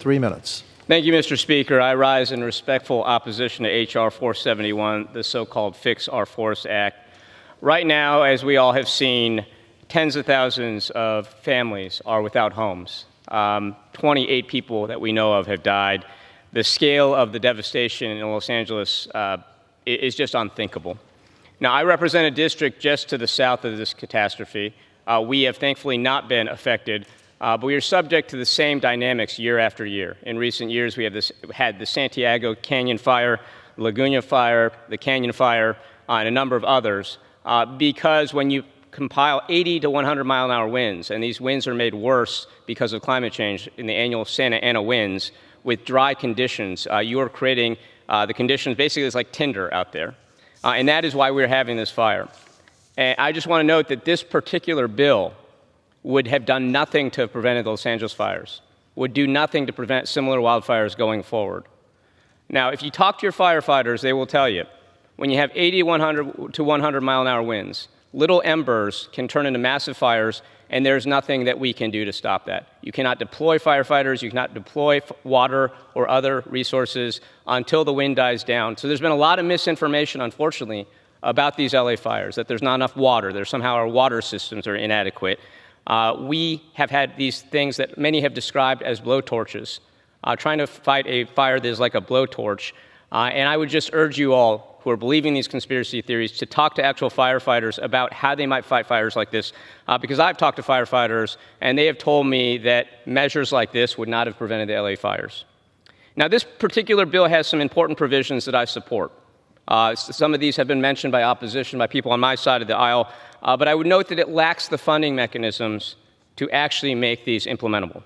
3 minutes. Thank you, Mr. Speaker. I rise in respectful opposition to H.R. 471, the so-called Fix Our Forests Act. Right now, as we all have seen, tens of thousands of families are without homes. 28 people that we know of have died. The scale of the devastation in Los Angeles is just unthinkable. Now, I represent a district just to the south of this catastrophe. We have thankfully not been affected, but we are subject to the same dynamics year after year. In recent years, we have had the Santiago Canyon Fire, Laguna Fire, the Canyon Fire, and a number of others, because when you compile 80 to 100 mile an hour winds, and these winds are made worse because of climate change in the annual Santa Ana winds, with dry conditions, you are creating the conditions, basically it's like tinder out there. And that is why we're having this fire. And I just want to note that this particular bill would have done nothing to have prevented the Los Angeles fires, would do nothing to prevent similar wildfires going forward. Now, if you talk to your firefighters, they will tell you, when you have 80 to 100 mile an hour winds, little embers can turn into massive fires, and there's nothing that we can do to stop that. You cannot deploy firefighters, you cannot deploy water or other resources until the wind dies down. So there's been a lot of misinformation, unfortunately, about these LA fires, that there's not enough water, that somehow our water systems are inadequate. We have had these things that many have described as blowtorches, trying to fight a fire that is like a blowtorch. And I would just urge you all who are believing these conspiracy theories to talk to actual firefighters about how they might fight fires like this, because I've talked to firefighters, and they have told me that measures like this would not have prevented the LA fires. Now, this particular bill has some important provisions that I support. Some of these have been mentioned by opposition, by people on my side of the aisle, but I would note that it lacks the funding mechanisms to actually make these implementable.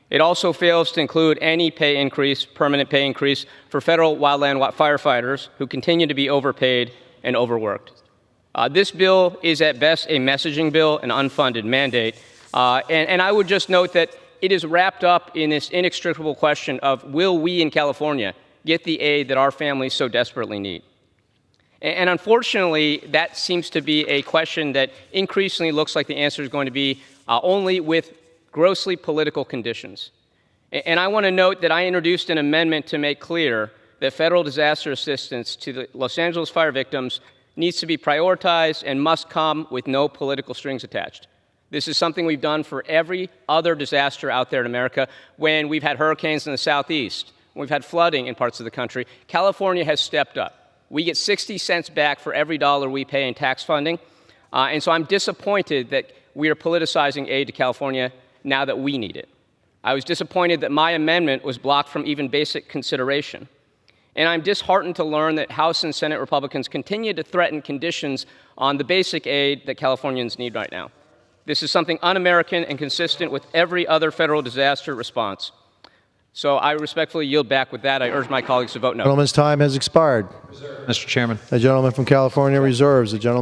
It also fails to include any pay increase, permanent pay increase, for federal wildland firefighters who continue to be overpaid and overworked. This bill is at best a messaging bill, an unfunded mandate, and I would just note that it is wrapped up in this inextricable question of, will we in California get the aid that our families so desperately need? And unfortunately, that seems to be a question that increasingly looks like the answer is going to be only with grossly political conditions. And I want to note that I introduced an amendment to make clear that federal disaster assistance to the Los Angeles fire victims needs to be prioritized and must come with no political strings attached. This is something we've done for every other disaster out there in America. When we've had hurricanes in the southeast, when we've had flooding in parts of the country, California has stepped up. We get 60 cents back for every dollar we pay in tax funding. And so I'm disappointed that we are politicizing aid to California now that we need it. I was disappointed that my amendment was blocked from even basic consideration. And I'm disheartened to learn that House and Senate Republicans continue to threaten conditions on the basic aid that Californians need right now. This is something un-American and consistent with every other federal disaster response. So I respectfully yield back. With that, I urge my colleagues to vote no. The gentleman's time has expired. Mr. Chairman. The gentleman from California reserves. The gentleman